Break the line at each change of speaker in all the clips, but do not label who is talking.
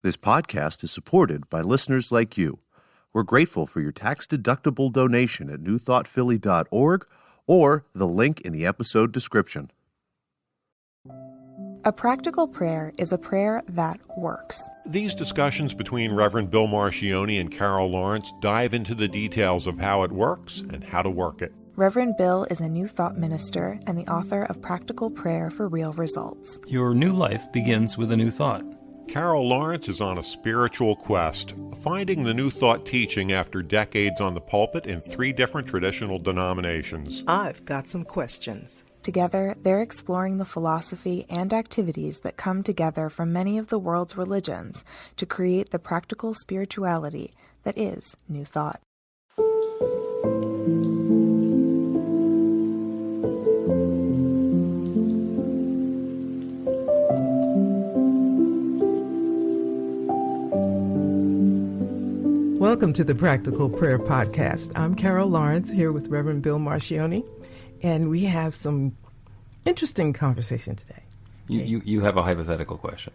This podcast is supported by listeners like you. We're grateful for your tax-deductible donation at newthoughtphilly.org or the link in the episode description.
A practical prayer is a prayer that works.
These discussions between Reverend Bill Marchioni and Carol Lawrence dive into the details of how it works and how to work it.
Reverend Bill is a New Thought minister and the author of Practical Prayer for Real Results.
Your new life begins with a new thought.
Carol Lawrence is on a spiritual quest, finding the New Thought teaching after decades on the pulpit in 3 different traditional denominations.
I've got some questions.
Together, they're exploring the philosophy and activities that come together from many of the world's religions to create the practical spirituality that is New Thought.
Welcome to the Practical Prayer Podcast. I'm Carol Lawrence here with Reverend Bill Marchioni, and we have some interesting conversation today.
You have a hypothetical question,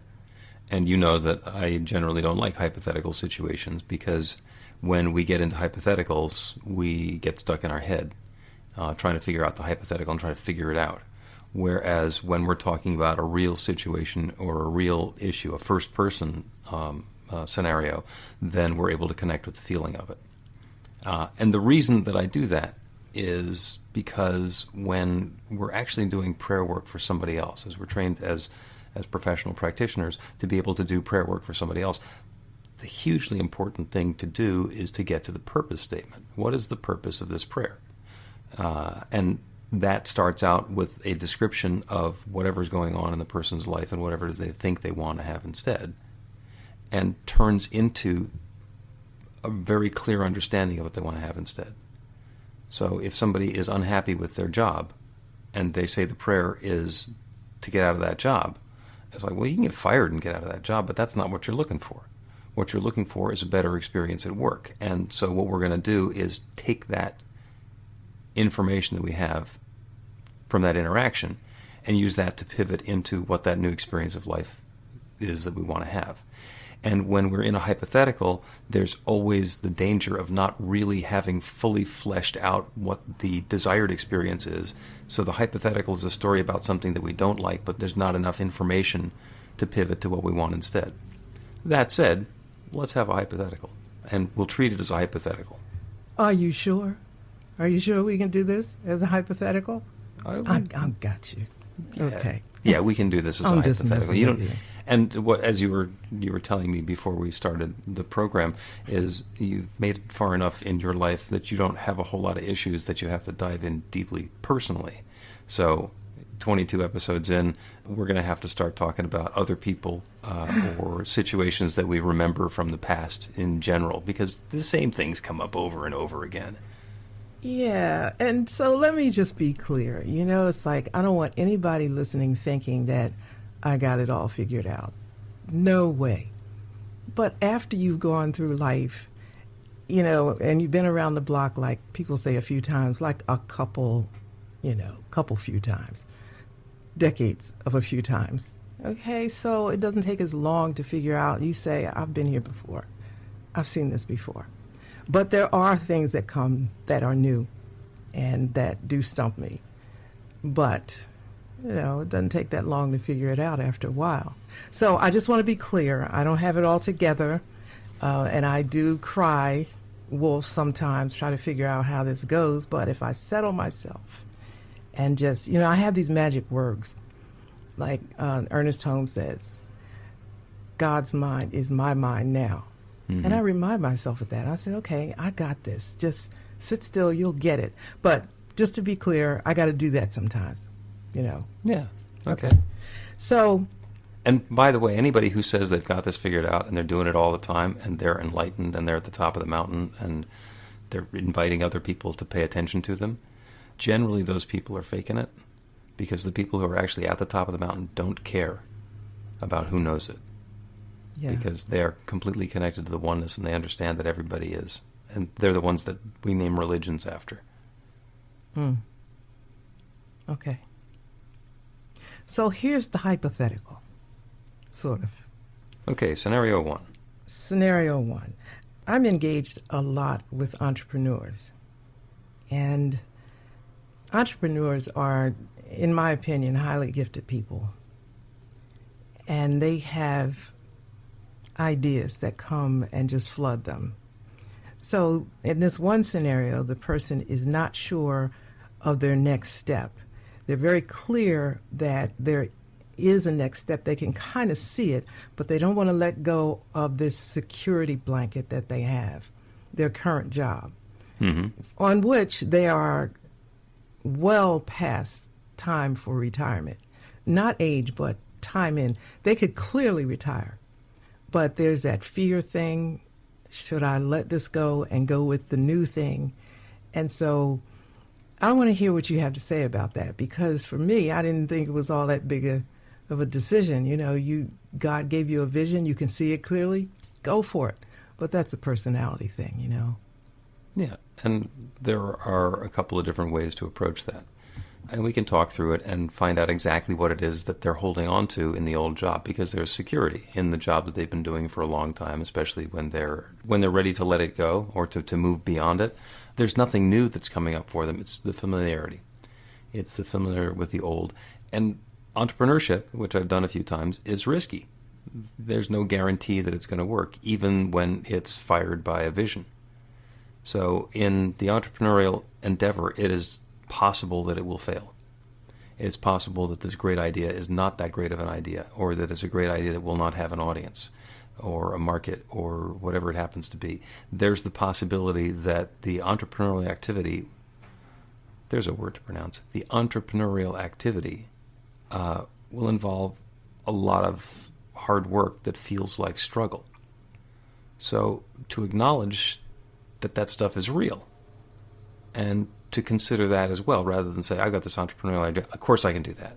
and you know that I generally don't like hypothetical situations because when we get into hypotheticals, we get stuck in our head trying to figure out the hypothetical and trying to figure it out. Whereas when we're talking about a real situation or a real issue, a first-person scenario, then we're able to connect with the feeling of it. And the reason that I do that is because when we're actually doing prayer work for somebody else, as we're trained as professional practitioners to be able to do prayer work for somebody else, the hugely important thing to do is to get to the purpose statement. What is the purpose of this prayer? And that starts out with a description of whatever's going on in the person's life and whatever it is they think they want to have instead, and turns into a very clear understanding of what they want to have instead. So if somebody is unhappy with their job and they say the prayer is to get out of that job, it's like, well, you can get fired and get out of that job, but that's not what you're looking for. What you're looking for is a better experience at work. And so what we're going to do is take that information that we have from that interaction and use that to pivot into what that new experience of life is that we want to have. And when we're in a hypothetical, there's always the danger of not really having fully fleshed out what the desired experience is. So the hypothetical is a story about something that we don't like, but there's not enough information to pivot to what we want instead. That said, let's have a hypothetical, and we'll treat it as a hypothetical.
Are you sure? Are you sure we can do this as a hypothetical? I got you.
Yeah.
Okay.
Yeah, we can do this as
I'm
a
just
hypothetical.
messing with you.
And what, as you were telling me before we started the program, is you've made it far enough in your life that you don't have a whole lot of issues that you have to dive in deeply personally. So 22 episodes in, we're going to have to start talking about other people or situations that we remember from the past in general, because the same things come up over and over again.
Yeah, and so let me just be clear. It's like I don't want anybody listening thinking that I got it all figured out. No way. But after you've gone through life, and you've been around the block, like people say a few times, like a couple few times, decades of a few times. Okay, so it doesn't take as long to figure out. You say, I've been here before. I've seen this before. But there are things that come that are new and that do stump me. But it doesn't take that long to figure it out after a while. So I just want to be clear. I don't have it all together. And I do cry wolf sometimes, try to figure out how this goes. But if I settle myself and just, I have these magic words. Like Ernest Holmes says, God's mind is my mind now. Mm-hmm. And I remind myself of that. I said, okay, I got this. Just sit still, you'll get it. But just to be clear, I got to do that sometimes.
Yeah. Okay.
So.
And by the way, anybody who says they've got this figured out and they're doing it all the time and they're enlightened and they're at the top of the mountain and they're inviting other people to pay attention to them, generally those people are faking it, because the people who are actually at the top of the mountain don't care about who knows it. Yeah. Because they're completely connected to the oneness and they understand that everybody is. And they're the ones that we name religions after.
Okay. So here's the hypothetical, sort of.
Okay, scenario one.
Scenario one. I'm engaged a lot with entrepreneurs. And entrepreneurs are, in my opinion, highly gifted people. And they have ideas that come and just flood them. So in this one scenario, the person is not sure of their next step. They're very clear that there is a next step. They can kind of see it, but they don't want to let go of this security blanket that they have, their current job, on which they are well past time for retirement. Not age, but time in. They could clearly retire, but there's that fear thing. Should I let this go and go with the new thing? And so I want to hear what you have to say about that, because for me, I didn't think it was all that big of a decision. You know, God gave you a vision, you can see it clearly, go for it. But that's a personality thing, you know.
Yeah, and there are a couple of different ways to approach that. And we can talk through it and find out exactly what it is that they're holding on to in the old job, because there's security in the job that they've been doing for a long time, especially when they're ready to let it go or to move beyond it. There's nothing new that's coming up for them. It's the familiarity. It's the familiar with the old. And entrepreneurship, which I've done a few times, is risky. There's no guarantee that it's going to work, even when it's fired by a vision. So in the entrepreneurial endeavor, it is possible that it will fail. It's possible that this great idea is not that great of an idea, or that it's a great idea that will not have an audience or a market or whatever it happens to be. There's the possibility that the entrepreneurial activity, there's a word to pronounce, the entrepreneurial activity will involve a lot of hard work that feels like struggle. So to acknowledge that stuff is real, and to consider that as well, rather than say, I got this entrepreneurial idea, of course I can do that.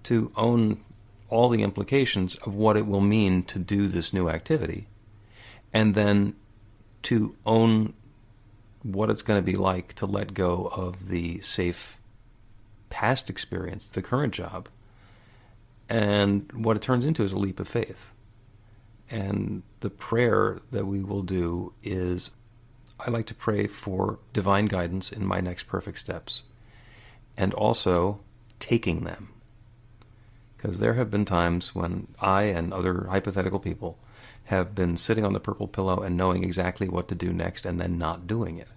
To own all the implications of what it will mean to do this new activity, and then to own what it's going to be like to let go of the safe past experience, the current job, and what it turns into is a leap of faith. And the prayer that we will do is, I like to pray for divine guidance in my next perfect steps, and also taking them. Because there have been times when I and other hypothetical people have been sitting on the purple pillow and knowing exactly what to do next and then not doing it.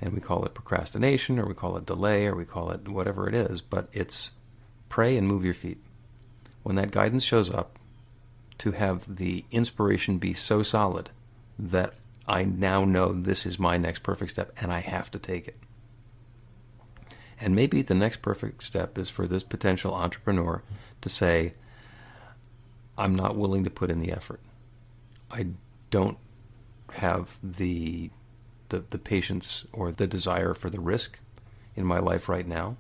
And we call it procrastination, or we call it delay, or we call it whatever it is, but it's pray and move your feet. When that guidance shows up, to have the inspiration be so solid that I now know this is my next perfect step and I have to take it. And maybe the next perfect step is for this potential entrepreneur to say, I'm not willing to put in the effort. I don't have the patience or the desire for the risk in my life right now.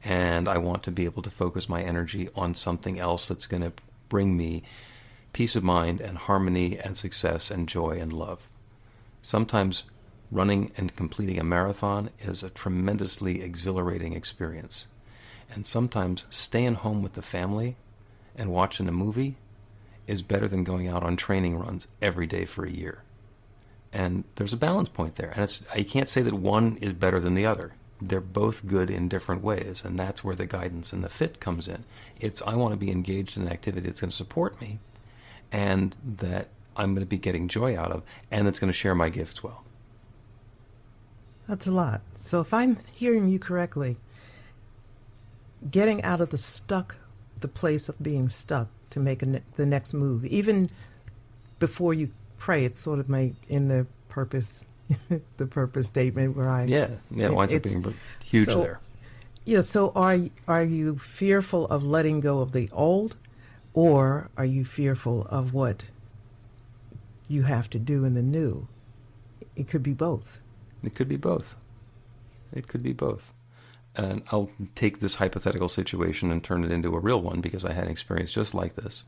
And I want to be able to focus my energy on something else that's going to bring me peace of mind and harmony and success and joy and love. Sometimes running and completing a marathon is a tremendously exhilarating experience. And sometimes staying home with the family and watching a movie is better than going out on training runs every day for a year. And there's a balance point there. And I can't say that one is better than the other. They're both good in different ways, and that's where the guidance and the fit comes in. It's, I want to be engaged in an activity that's going to support me, and that I'm going to be getting joy out of, and that's going to share my gifts well.
That's a lot. So if I'm hearing you correctly, getting out of the place of being stuck to make the next move, even before you pray, it's sort of in the purpose the purpose statement where it
winds up being huge there.
Yeah, so are you fearful of letting go of the old, or are you fearful of what you have to do in the new? It could be both.
It could be both. It could be both. And I'll take this hypothetical situation and turn it into a real one, because I had an experience just like this.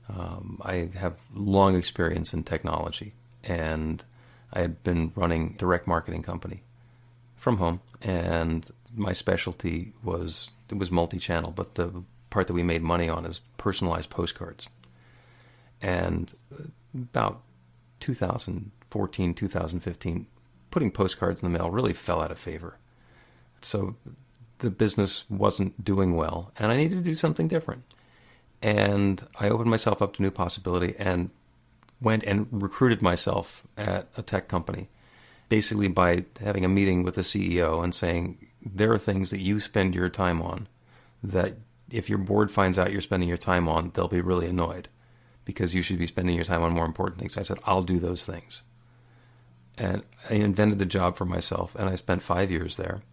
I have long experience in technology, and I had been running a direct marketing company from home, and my specialty was multi-channel, but the part that we made money on is personalized postcards. And about 2014, 2015, putting postcards in the mail really fell out of favor. So the business wasn't doing well, and I needed to do something different. And I opened myself up to new possibility and went and recruited myself at a tech company, basically by having a meeting with the CEO and saying, there are things that you spend your time on that if your board finds out you're spending your time on, they'll be really annoyed because you should be spending your time on more important things. I said, I'll do those things. And I invented the job for myself, and I spent 5 years there.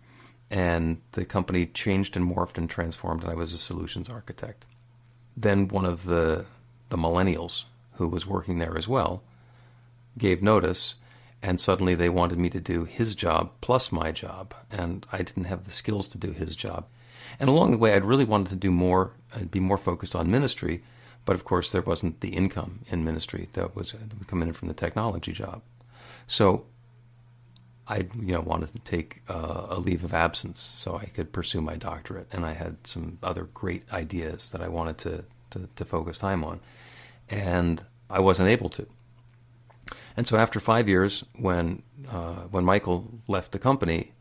And the company changed and morphed and transformed, and I was a solutions architect. Then one of the millennials who was working there as well gave notice, and suddenly they wanted me to do his job plus my job, and I didn't have the skills to do his job. And along the way, I'd really wanted to do more, be more focused on ministry, but of course there wasn't the income in ministry that was coming in from the technology job. So I wanted to take a leave of absence so I could pursue my doctorate, and I had some other great ideas that I wanted to focus time on, and I wasn't able to. And so after 5 years, when Michael left the company,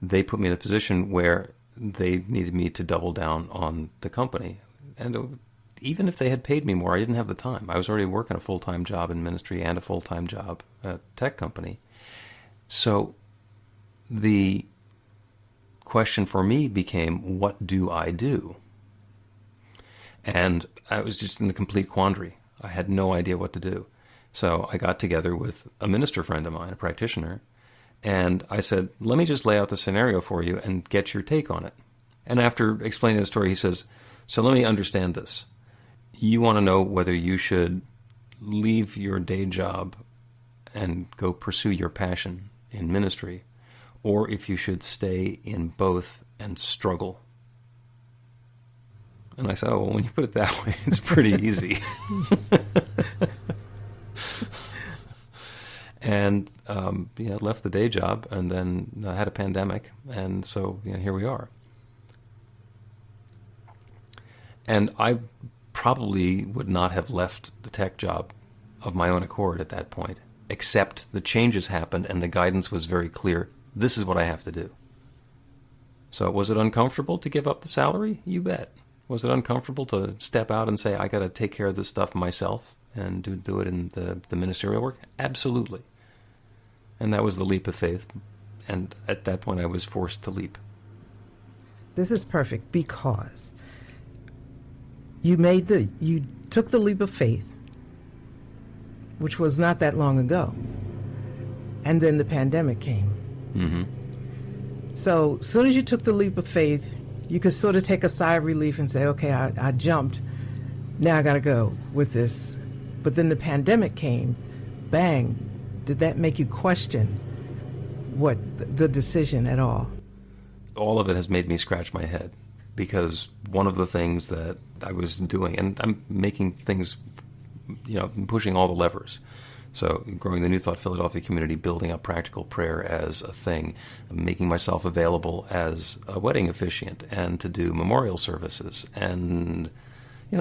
they put me in a position where they needed me to double down on the company. And even if they had paid me more, I didn't have the time. I was already working a full-time job in ministry and a full-time job at a tech company. So the question for me became, what do I do? And I was just in a complete quandary. I had no idea what to do. So I got together with a minister friend of mine, a practitioner, and I said, let me just lay out the scenario for you and get your take on it. And after explaining the story, he says, so let me understand this. You want to know whether you should leave your day job and go pursue your passion in ministry, or if you should stay in both and struggle. And I said, oh, well, when you put it that way, it's pretty easy. And left the day job, and then had a pandemic, and so here we are. And I probably would not have left the tech job of my own accord at that point, except the changes happened and the guidance was very clear. This is what I have to do. So was it uncomfortable to give up the salary? You bet. Was it uncomfortable to step out and say, I got to take care of this stuff myself and do it in the ministerial work? Absolutely. And that was the leap of faith. And at that point, I was forced to leap.
This is perfect because you took the leap of faith, which was not that long ago. And then the pandemic came.
Mm-hmm.
So as soon as you took the leap of faith, you could sort of take a sigh of relief and say, okay, I jumped. Now I got to go with this. But then the pandemic came. Bang. Did that make you question the decision at all?
All of it has made me scratch my head, because one of the things that I was doing, and I'm making things, pushing all the levers. So growing the New Thought Philadelphia community, building up practical prayer as a thing, making myself available as a wedding officiant and to do memorial services, and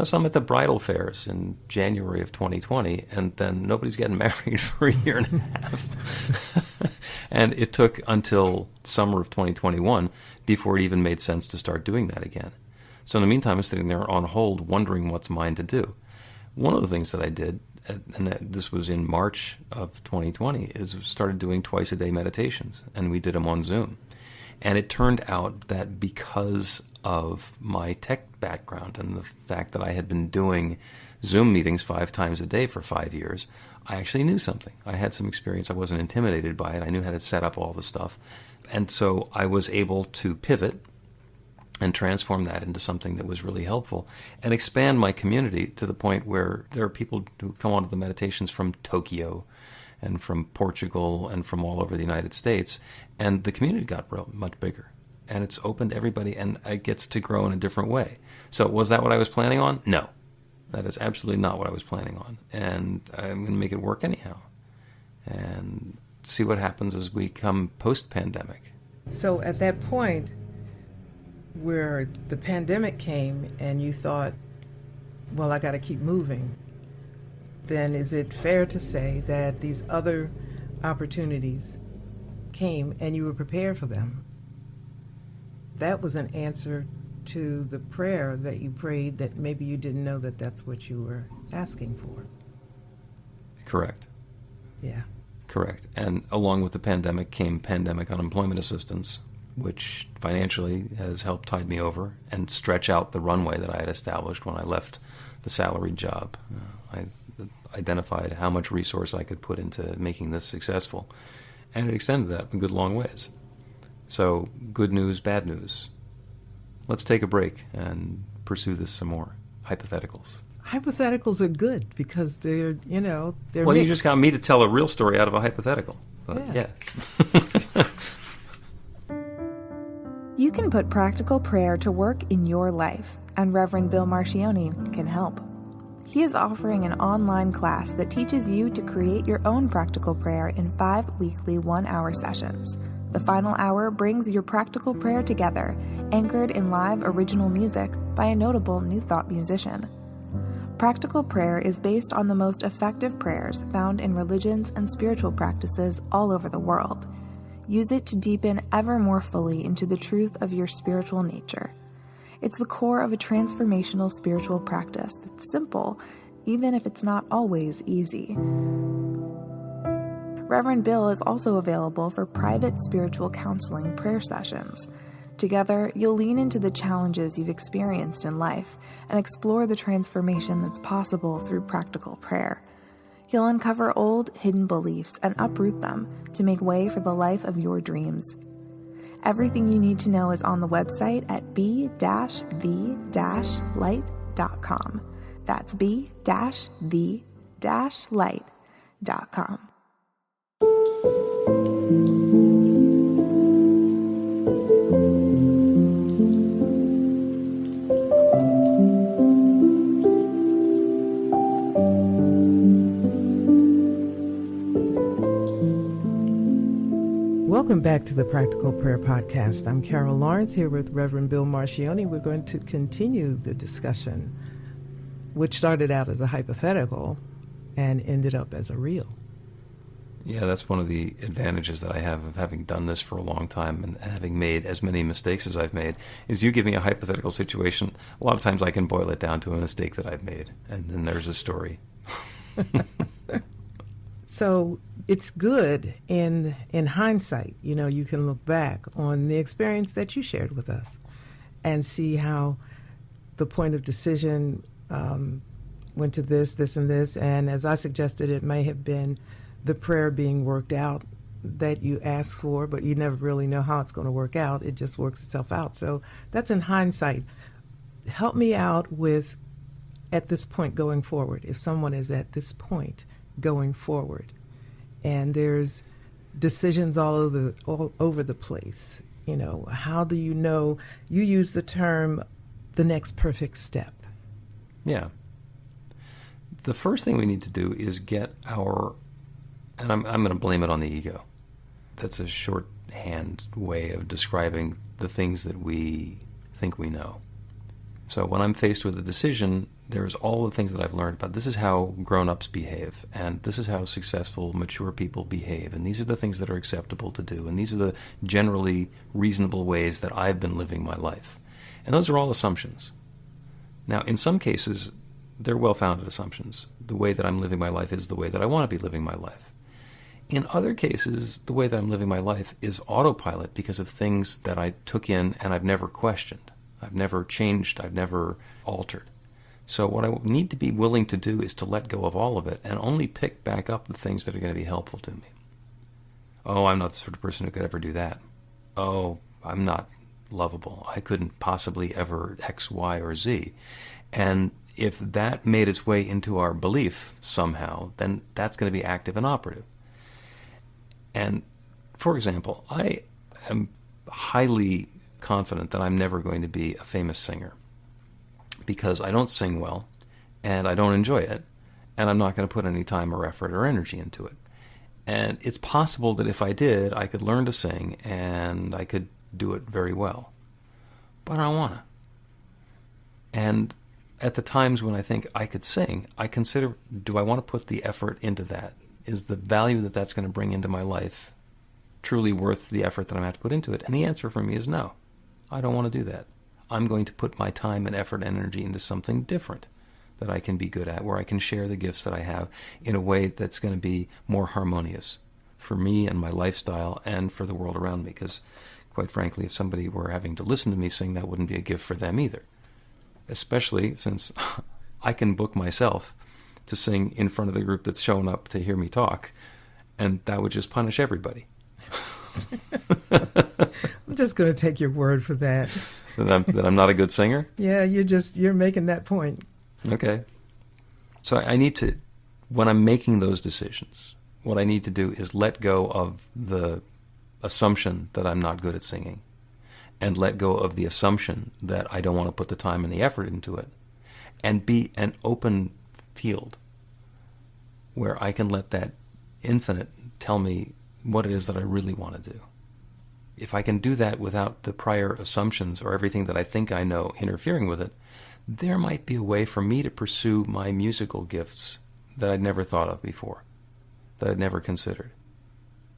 some at the bridal fairs in January of 2020, and then nobody's getting married for a year and a half. And it took until summer of 2021 before it even made sense to start doing that again. So in the meantime, I'm sitting there on hold wondering what's mine to do. One of the things that I did, and this was in March of 2020, is started doing twice-a-day meditations, and we did them on Zoom. And it turned out that because of my tech background and the fact that I had been doing Zoom meetings 5 times a day for 5 years, I actually knew something. I had some experience. I wasn't intimidated by it. I knew how to set up all the stuff. And so I was able to pivot and transform that into something that was really helpful and expand my community to the point where there are people who come onto the meditations from Tokyo and from Portugal and from all over the United States. And the community got much bigger. And it's opened to everybody, and it gets to grow in a different way. So was that what I was planning on? No. That is absolutely not what I was planning on. And I'm going to make it work anyhow. And see what happens as we come post-pandemic.
So at that point where the pandemic came and you thought, well, I got to keep moving, then is it fair to say that these other opportunities came and you were prepared for them? That was an answer to the prayer that you prayed that maybe you didn't know that that's what you were asking for.
Correct.
Yeah.
Correct. And along with the pandemic came pandemic unemployment assistance, which financially has helped tide me over and stretch out the runway that I had established when I left the salaried job. I identified how much resource I could put into making this successful, and it extended that a good long ways. So, good news, bad news. Let's take a break and pursue this some more. Hypotheticals.
Hypotheticals are good because they're
Well,
mixed.
you just got me to tell a real story out of a hypothetical. But yeah.
You can put practical prayer to work in your life, and Reverend Bill Marcioni can help. He is offering an online class that teaches you to create your own practical prayer in 5 weekly 1-hour sessions. The final hour brings your practical prayer together, anchored in live original music by a notable New Thought musician. Practical prayer is based on the most effective prayers found in religions and spiritual practices all over the world. Use it to deepen ever more fully into the truth of your spiritual nature. It's the core of a transformational spiritual practice that's simple, even if it's not always easy. Reverend Bill is also available for private spiritual counseling prayer sessions. Together, you'll lean into the challenges you've experienced in life and explore the transformation that's possible through practical prayer. You'll uncover old, hidden beliefs and uproot them to make way for the life of your dreams. Everything you need to know is on the website at b-v-light.com. That's b-v-light.com.
Welcome back to the Practical Prayer Podcast. I'm Carol Lawrence here with Reverend Bill Marcioni. We're going to continue the discussion, which started out as a hypothetical and ended up as a real.
Yeah, that's one of the advantages that I have of having done this for a long time and having made as many mistakes as I've made, is you give me a hypothetical situation, a lot of times I can boil it down to a mistake that I've made, and then there's a story.
So it's good in hindsight. You can look back on the experience that you shared with us and see how the point of decision went to this, and this. And as I suggested, it may have been the prayer being worked out that you asked for, but you never really know how it's going to work out. It just works itself out. So that's in hindsight. Help me out with, at this point going forward, if someone is at this point going forward and there's decisions all over the place, how do you know? You use the term the next perfect step.
Yeah. The first thing we need to do is get our, and I'm going to blame it on the ego. That's a shorthand way of describing the things that we think we know. So when I'm faced with a decision, there's all the things that I've learned about. This is how grown-ups behave, and this is how successful, mature people behave, and these are the things that are acceptable to do, and these are the generally reasonable ways that I've been living my life. And those are all assumptions. Now, in some cases, they're well-founded assumptions. The way that I'm living my life is the way that I want to be living my life. In other cases, the way that I'm living my life is autopilot because of things that I took in and I've never questioned. I've never changed. I've never altered. So what I need to be willing to do is to let go of all of it and only pick back up the things that are going to be helpful to me. Oh, I'm not the sort of person who could ever do that. Oh, I'm not lovable. I couldn't possibly ever X, Y, or Z. And if that made its way into our belief somehow, then that's going to be active and operative. And, for example, I am highly confident that I'm never going to be a famous singer because I don't sing well and I don't enjoy it and I'm not going to put any time or effort or energy into it. And it's possible that if I did, I could learn to sing and I could do it very well. But I don't want to. And at the times when I think I could sing, I consider, do I want to put the effort into that? Is the value that that's going to bring into my life truly worth the effort that I'm going to have to put into it? And the answer for me is no. I don't want to do that. I'm going to put my time and effort and energy into something different that I can be good at, where I can share the gifts that I have in a way that's going to be more harmonious for me and my lifestyle and for the world around me. Because, quite frankly, if somebody were having to listen to me sing, that wouldn't be a gift for them either. Especially since I can book myself to sing in front of the group that's showing up to hear me talk, and that would just punish everybody.
I'm just going to take your word for that.
That I'm not a good singer?
Yeah, you're making that point.
Okay. So I need to, when I'm making those decisions, what I need to do is let go of the assumption that I'm not good at singing, and let go of the assumption that I don't want to put the time and the effort into it, and be an open field where I can let that infinite tell me what it is that I really want to do. If I can do that without the prior assumptions or everything that I think I know interfering with it, there might be a way for me to pursue my musical gifts that I'd never thought of before, that I'd never considered.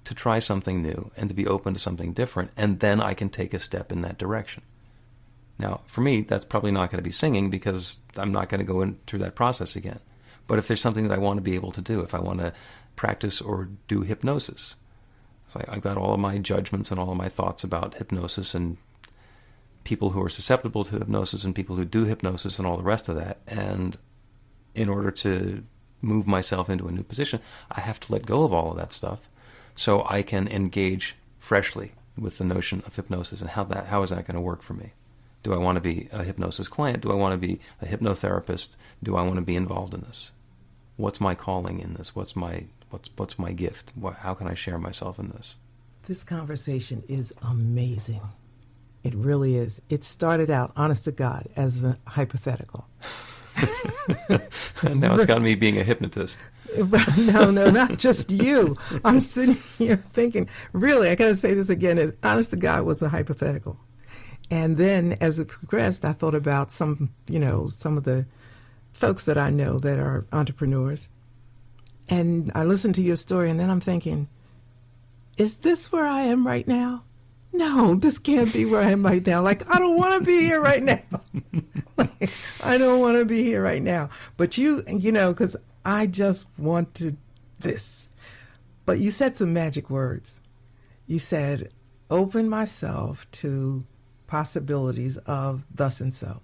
To try something new and to be open to something different, and then I can take a step in that direction. Now, for me, that's probably not going to be singing because I'm not going to go through that process again. But if there's something that I want to be able to do, if I want to practice or do hypnosis, so I've got all of my judgments and all of my thoughts about hypnosis and people who are susceptible to hypnosis and people who do hypnosis and all the rest of that. And in order to move myself into a new position, I have to let go of all of that stuff so I can engage freshly with the notion of hypnosis and how is that going to work for me? Do I want to be a hypnosis client? Do I want to be a hypnotherapist? Do I want to be involved in this? What's my calling in this? What's my gift? How can I share myself in this?
This conversation is amazing. It really is. It started out, honest to God, as a hypothetical.
And now it's got me being a hypnotist.
No, not just you. I'm sitting here thinking, really, I got to say this again. It, honest to God, was a hypothetical. And then as it progressed, I thought about some of the folks that I know that are entrepreneurs. And I listened to your story, and then I'm thinking, is this where I am right now? No, this can't be where I am right now. Like, I don't want to be here right now. I don't want to be here right now. But because I just wanted this. But you said some magic words. You said, open myself to possibilities of thus and so.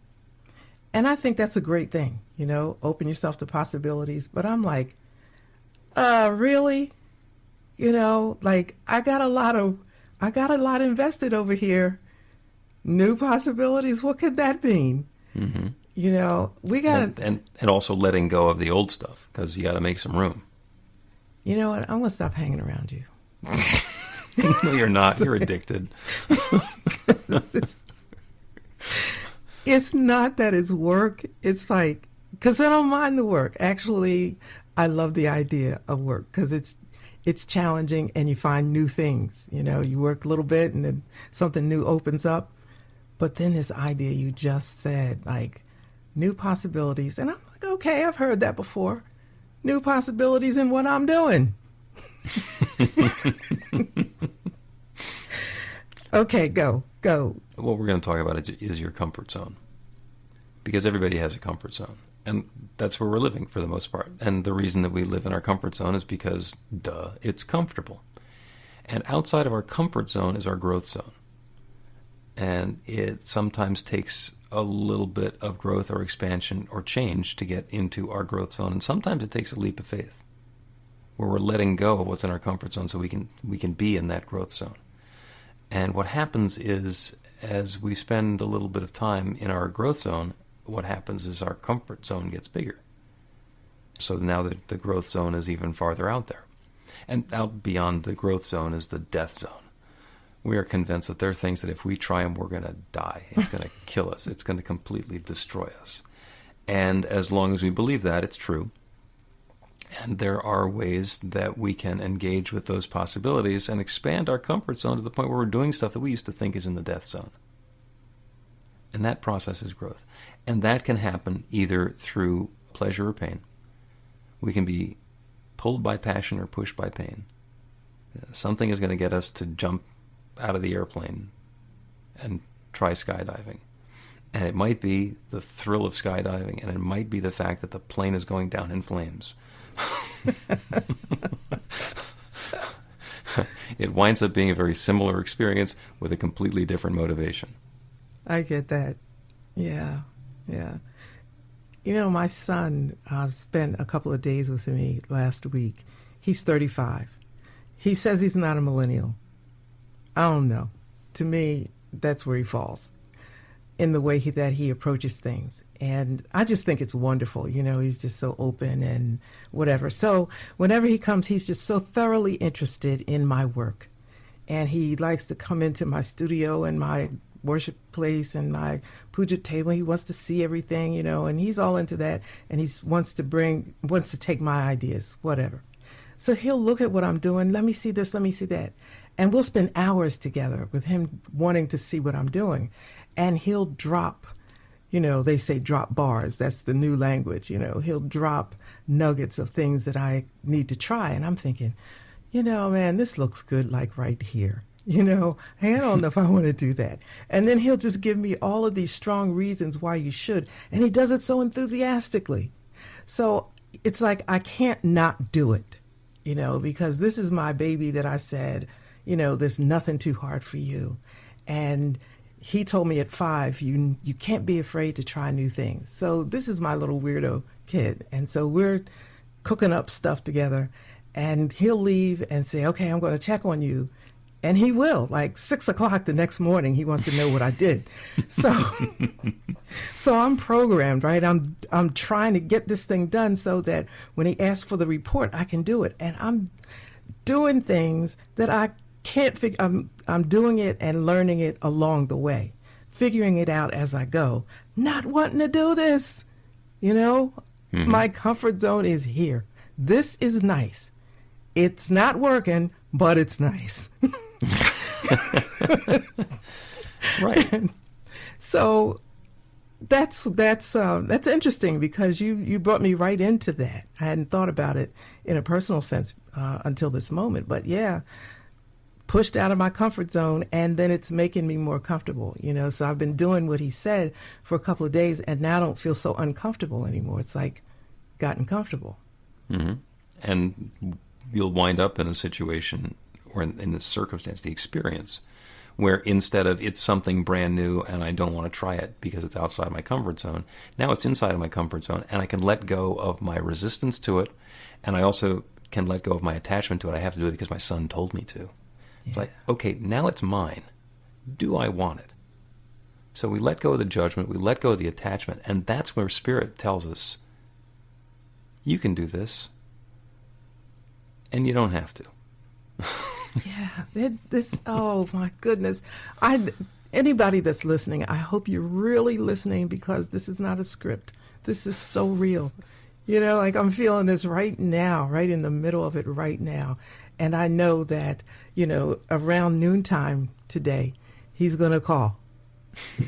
And I think that's a great thing, open yourself to possibilities. But I'm like, really? I got a lot invested over here. New possibilities. What could that mean? Mm-hmm. We got to...
And also letting go of the old stuff, because you got to make some room.
You know what? I'm going to stop hanging around you.
No, you're not. You're addicted.
It's not that it's work. It's like, because I don't mind the work. Actually, I love the idea of work because it's challenging and you find new things. You work a little bit and then something new opens up. But then this idea you just said, like, new possibilities. And I'm like, okay, I've heard that before. New possibilities in what I'm doing. Okay, go.
What we're going to talk about is your comfort zone. Because everybody has a comfort zone. And that's where we're living for the most part. And the reason that we live in our comfort zone is because, it's comfortable. And outside of our comfort zone is our growth zone. And it sometimes takes a little bit of growth or expansion or change to get into our growth zone. And sometimes it takes a leap of faith, where we're letting go of what's in our comfort zone so we can be in that growth zone. And what happens is, as we spend a little bit of time in our growth zone, what happens is our comfort zone gets bigger. So now the growth zone is even farther out there. And out beyond the growth zone is the death zone. We are convinced that there are things that if we try them, we're going to die. It's going to kill us. It's going to completely destroy us. And as long as we believe that, it's true. And there are ways that we can engage with those possibilities and expand our comfort zone to the point where we're doing stuff that we used to think is in the death zone. And that process is growth. And that can happen either through pleasure or pain. We can be pulled by passion or pushed by pain. Something is going to get us to jump out of the airplane and try skydiving. And it might be the thrill of skydiving, and it might be the fact that the plane is going down in flames. It winds up being a very similar experience with a completely different motivation.
I get that. Yeah, yeah. You know, my son spent a couple of days with me last week. He's 35. He says he's not a millennial. I don't know. To me, that's where he falls in the way that he approaches things. And I just think it's wonderful. You know, he's just so open and whatever. So whenever he comes, he's just so thoroughly interested in my work. And he likes to come into my studio and my worship place and my puja table. He wants to see everything, you know, and he's all into that. And he wants to take my ideas, whatever. So he'll look at what I'm doing. Let me see this, let me see that. And we'll spend hours together with him wanting to see what I'm doing. And he'll drop, you know, they say drop bars. That's the new language, you know. He'll drop nuggets of things that I need to try. And I'm thinking, you know, man, this looks good like right here. You know, hey, I don't know if I want to do that. And then he'll just give me all of these strong reasons why you should. And he does it so enthusiastically. So it's like I can't not do it, you know, because this is my baby that I said, you know, there's nothing too hard for you. And he told me at 5, you can't be afraid to try new things. So this is my little weirdo kid. And so we're cooking up stuff together. And he'll leave and say, okay, I'm going to check on you. And he will, like 6 o'clock the next morning, he wants to know what I did. So I'm programmed, right? I'm trying to get this thing done so that when he asks for the report, I can do it. And I'm doing things that I can't figure. I'm doing it and learning it along the way, figuring it out as I go, not wanting to do this. You know, My comfort zone is here. This is nice. It's not working, but it's nice.
Right.
So that's interesting because you brought me right into that. I hadn't thought about it in a personal sense until this moment. But yeah, pushed out of my comfort zone, and then it's making me more comfortable. You know, so I've been doing what he said for a couple of days, and now I don't feel so uncomfortable anymore. It's like gotten comfortable.
Mm-hmm. And you'll wind up in a situation or in the circumstance, the experience, where instead of it's something brand new and I don't want to try it because it's outside my comfort zone, now it's inside of my comfort zone and I can let go of my resistance to it, and I also can let go of my attachment to it. I have to do it because my son told me to. It's like, okay, now it's mine. Do I want it? So we let go of the judgment, we let go of the attachment, and that's where Spirit tells us, you can do this, and you don't have to.
Yeah, oh my goodness. Anybody that's listening, I hope you're really listening, because this is not a script. This is so real. You know, like I'm feeling this right now, right in the middle of it right now. And I know that, you know, around noontime today, he's going to call.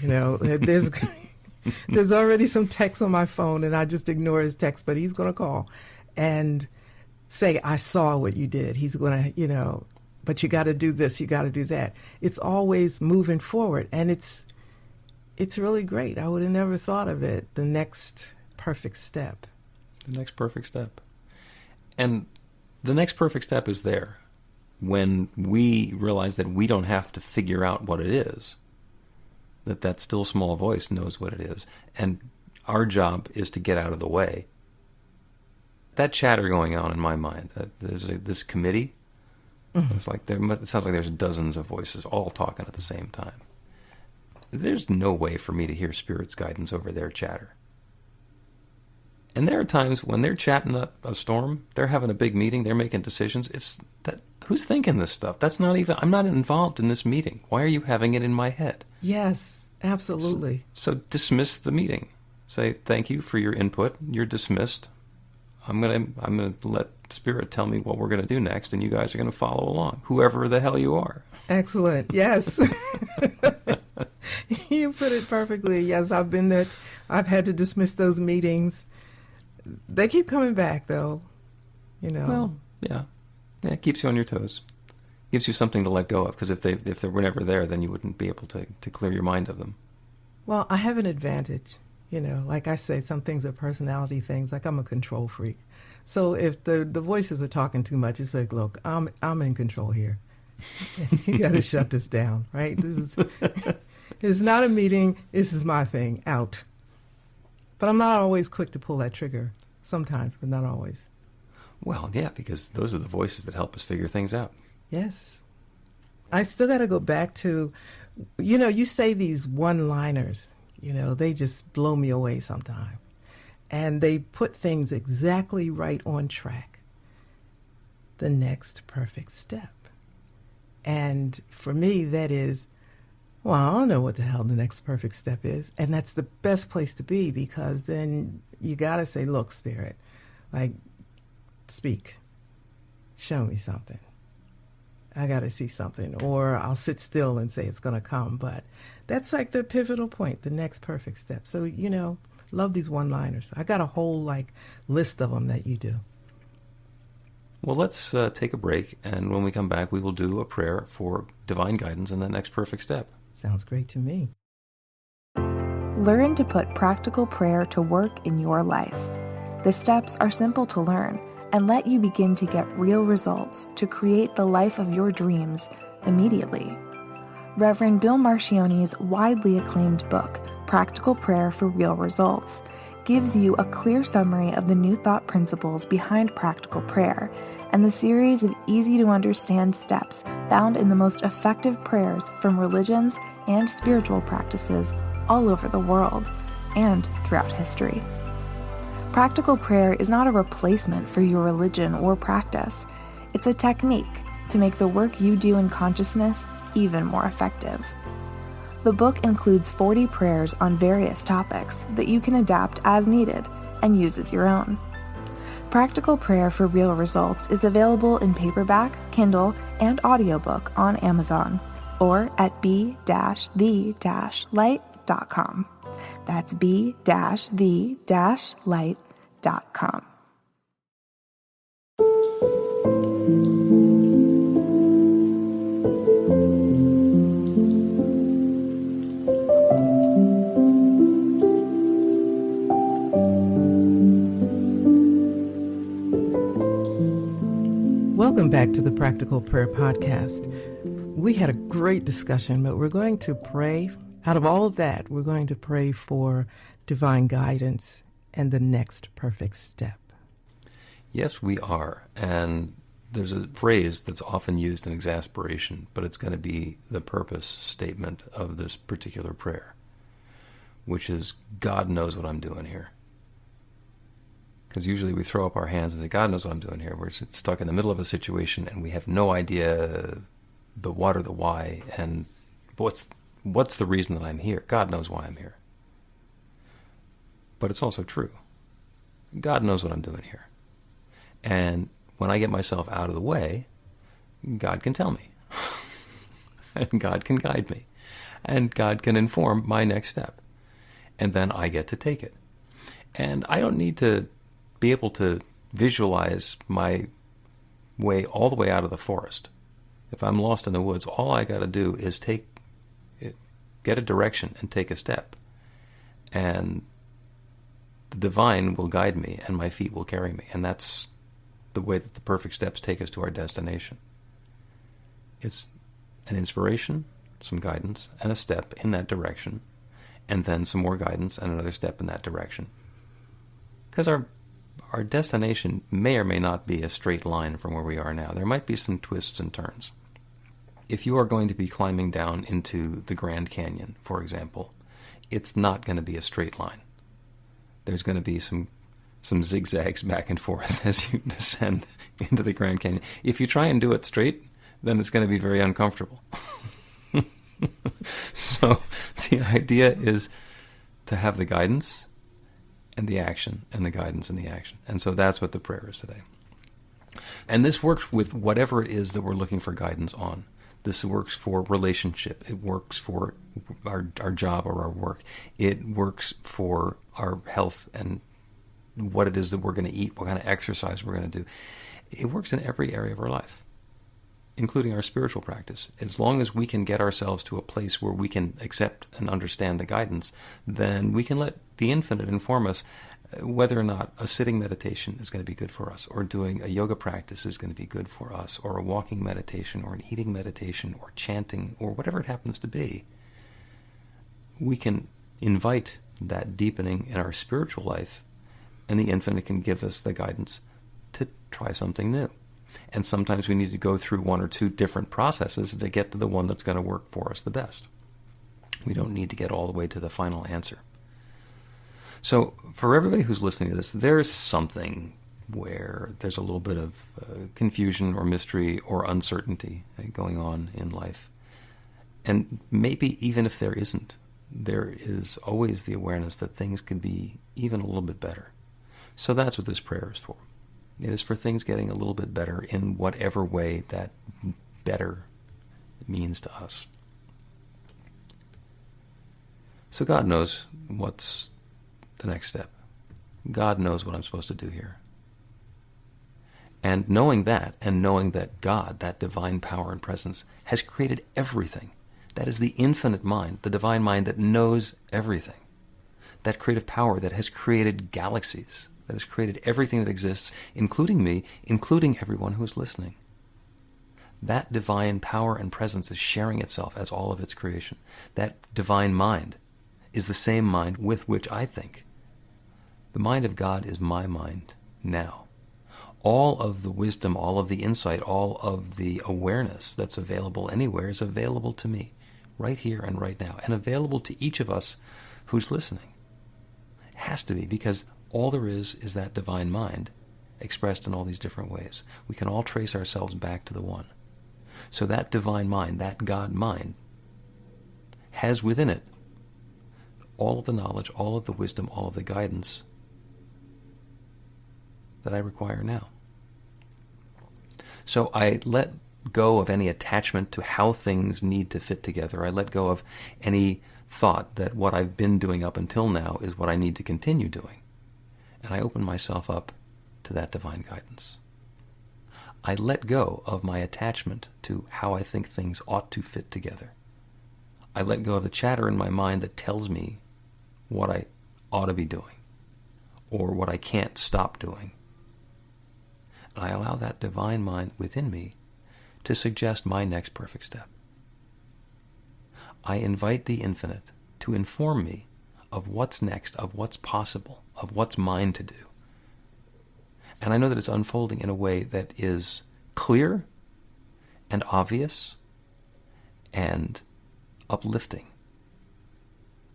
You know, there's already some text on my phone, and I just ignore his text, but he's going to call and say, I saw what you did. He's going to, you know, but you got to do this, you got to do that. It's always moving forward, and it's really great. I would have never thought of it, the next perfect step.
The next perfect step. And the next perfect step is there when we realize that we don't have to figure out what it is, that still small voice knows what it is, and our job is to get out of the way. That chatter going on in my mind, there's this committee, it's like it sounds like there's dozens of voices all talking at the same time. There's no way for me to hear Spirit's guidance over their chatter. And there are times when they're chatting up a storm, they're having a big meeting, they're making decisions. It's that, who's thinking this stuff? That's not even, I'm not involved in this meeting. Why are you having it in my head?
Yes, absolutely.
So dismiss the meeting. Say, thank you for your input. You're dismissed. I'm gonna let Spirit tell me what we're gonna do next, and you guys are gonna follow along, whoever the hell you are.
Excellent. Yes. You put it perfectly. Yes, I've been there. I've had to dismiss those meetings. They keep coming back, though.
Well, yeah. Yeah, it keeps you on your toes. Gives you something to let go of, because if they were never there, then you wouldn't be able to clear your mind of them.
Well, I have an advantage. Like I say, some things are personality things. Like I'm a control freak. So if the voices are talking too much, it's like, look, I'm in control here. You got to shut this down, right? It's not a meeting. This is my thing. Out. But I'm not always quick to pull that trigger. Sometimes, but not always.
Well, yeah, because those are the voices that help us figure things out.
Yes. I still got to go back to, you say these one-liners, they just blow me away sometimes. And they put things exactly right on track. The next perfect step. And for me, that is, well, I don't know what the hell the next perfect step is. And that's the best place to be, because then you got to say, look, Spirit, like, speak. Show me something. I got to see something. Or I'll sit still and say it's going to come. But that's like the pivotal point, the next perfect step. So, love these one-liners. I got a whole, list of them that you do.
Well, let's take a break, and when we come back, we will do a prayer for divine guidance in the next perfect step.
Sounds great to me.
Learn to put practical prayer to work in your life. The steps are simple to learn and let you begin to get real results to create the life of your dreams immediately. Reverend Bill Marchione's widely acclaimed book, Practical Prayer for Real Results, gives you a clear summary of the New Thought principles behind practical prayer and the series of easy-to-understand steps found in the most effective prayers from religions and spiritual practices all over the world and throughout history. Practical prayer is not a replacement for your religion or practice. It's a technique to make the work you do in consciousness even more effective. The book includes 40 prayers on various topics that you can adapt as needed and use as your own. Practical Prayer for Real Results is available in paperback, Kindle, and audiobook on Amazon or at b-the-light.com. That's b-the-light.com.
Welcome back to the Practical Prayer Podcast. We had a great discussion, but we're going to pray. Out of all of that, we're going to pray for divine guidance and the next perfect step.
Yes, we are. And there's a phrase that's often used in exasperation, but it's going to be the purpose statement of this particular prayer, which is, God knows what I'm doing here. Because usually we throw up our hands and say, God knows what I'm doing here. We're stuck in the middle of a situation and we have no idea the what or the why, and what's the reason that I'm here? God knows why I'm here. But it's also true. God knows what I'm doing here. And when I get myself out of the way, God can tell me. And God can guide me. And God can inform my next step. And then I get to take it. And I don't need to be able to visualize my way all the way out of the forest. If I'm lost in the woods, all I got to do is get a direction and take a step. And the divine will guide me and my feet will carry me. And that's the way that the perfect steps take us to our destination. It's an inspiration, some guidance, and a step in that direction, and then some more guidance and another step in that direction. Because our destination may or may not be a straight line from where we are now. There might be some twists and turns. If you are going to be climbing down into the Grand Canyon, for example, it's not going to be a straight line. There's going to be some zigzags back and forth as you descend into the Grand Canyon. If you try and do it straight, then it's going to be very uncomfortable. So the idea is to have the guidance and the action, and the guidance and the action. And so that's what the prayer is today. And this works with whatever it is that we're looking for guidance on. This works for relationship. It works for our job or our work. It works for our health and what it is that we're going to eat, what kind of exercise we're going to do. It works in every area of our life, including our spiritual practice. As long as we can get ourselves to a place where we can accept and understand the guidance, then we can let the infinite inform us whether or not a sitting meditation is going to be good for us, or doing a yoga practice is going to be good for us, or a walking meditation, or an eating meditation, or chanting, or whatever it happens to be. We can invite that deepening in our spiritual life, and the infinite can give us the guidance to try something new. And sometimes we need to go through one or two different processes to get to the one that's going to work for us the best. We don't need to get all the way to the final answer. So for everybody who's listening to this, there's something where there's a little bit of confusion or mystery or uncertainty going on in life. And maybe even if there isn't, there is always the awareness that things could be even a little bit better. So that's what this prayer is for. It is for things getting a little bit better in whatever way that better means to us. So God knows what's the next step. God knows what I'm supposed to do here. And knowing that, and knowing that God, that divine power and presence, has created everything. That is the infinite mind, the divine mind that knows everything. That creative power that has created galaxies, that has created everything that exists, including me, including everyone who is listening. That divine power and presence is sharing itself as all of its creation. That divine mind is the same mind with which I think. The mind of God is my mind now. All of the wisdom, all of the insight, all of the awareness that's available anywhere is available to me, right here and right now, and available to each of us who's listening. It has to be, because all there is that divine mind expressed in all these different ways. We can all trace ourselves back to the one. So that divine mind, that God mind, has within it all of the knowledge, all of the wisdom, all of the guidance that I require now. So I let go of any attachment to how things need to fit together. I let go of any thought that what I've been doing up until now is what I need to continue doing. And I open myself up to that divine guidance. I let go of my attachment to how I think things ought to fit together. I let go of the chatter in my mind that tells me what I ought to be doing, or what I can't stop doing. And I allow that divine mind within me to suggest my next perfect step. I invite the infinite to inform me of what's next, of what's possible, of what's mine to do. And I know that it's unfolding in a way that is clear and obvious and uplifting.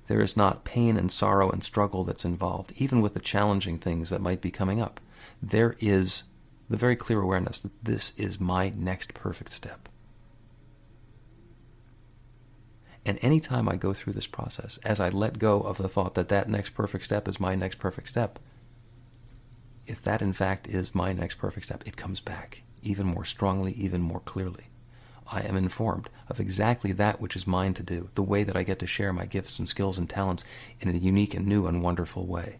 There is not pain and sorrow and struggle that's involved, even with the challenging things that might be coming up. There is the very clear awareness that this is my next perfect step. And any time I go through this process, as I let go of the thought that that next perfect step is my next perfect step, if that in fact is my next perfect step, it comes back even more strongly, even more clearly. I am informed of exactly that which is mine to do, the way that I get to share my gifts and skills and talents in a unique and new and wonderful way.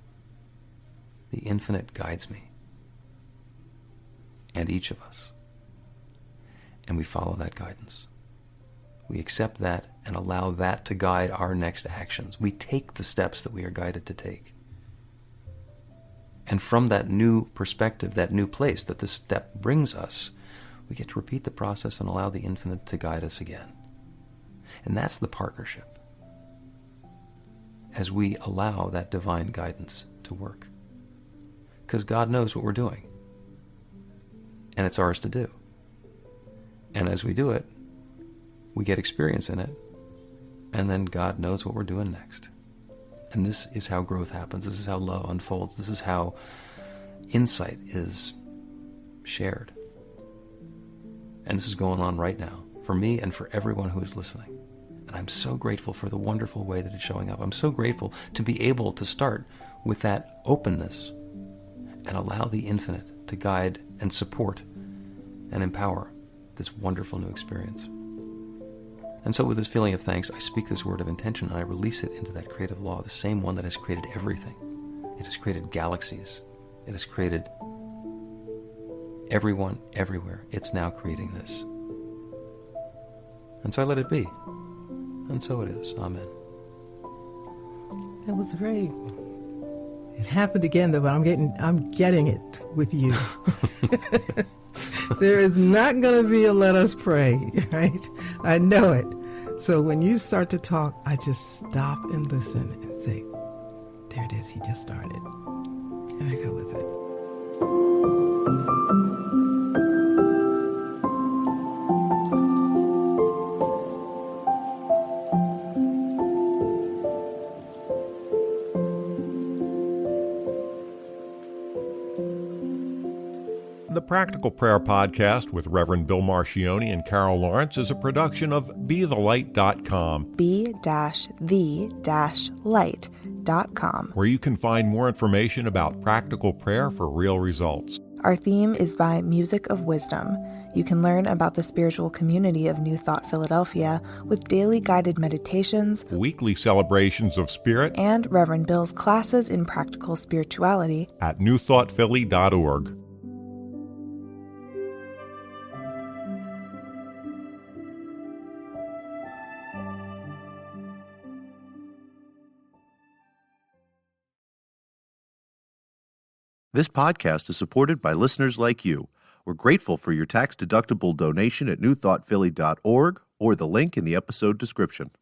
The infinite guides me, and each of us. And we follow that guidance. We accept that and allow that to guide our next actions. We take the steps that we are guided to take. And from that new perspective, that new place that this step brings us, we get to repeat the process and allow the infinite to guide us again. And that's the partnership, as we allow that divine guidance to work. Because God knows what we're doing, and it's ours to do. And as we do it, we get experience in it, and then God knows what we're doing next. And this is how growth happens. This is how love unfolds. This is how insight is shared. And this is going on right now for me and for everyone who is listening. And I'm so grateful for the wonderful way that it's showing up. I'm so grateful to be able to start with that openness and allow the infinite to guide and support and empower this wonderful new experience. And so with this feeling of thanks, I speak this word of intention and I release it into that creative law, the same one that has created everything. It has created galaxies. It has created everyone, everywhere. It's now creating this. And so I let it be. And so it is. Amen.
That was great. It happened again, though, but I'm getting it with you. There is not going to be a let us pray, right? I know it. So when you start to talk, I just stop and listen and say, there it is, he just started. And I go with it.
The Practical Prayer Podcast with Reverend Bill Marcioni and Carol Lawrence is a production of BeTheLight.com.
be-the-light.com.
Where you can find more information about practical prayer for real results.
Our theme is by Music of Wisdom. You can learn about the spiritual community of New Thought Philadelphia with daily guided meditations,
Weekly celebrations of spirit,
and Reverend Bill's classes in practical spirituality
at newthoughtphilly.org.
This podcast is supported by listeners like you. We're grateful for your tax-deductible donation at newthoughtphilly.org or the link in the episode description.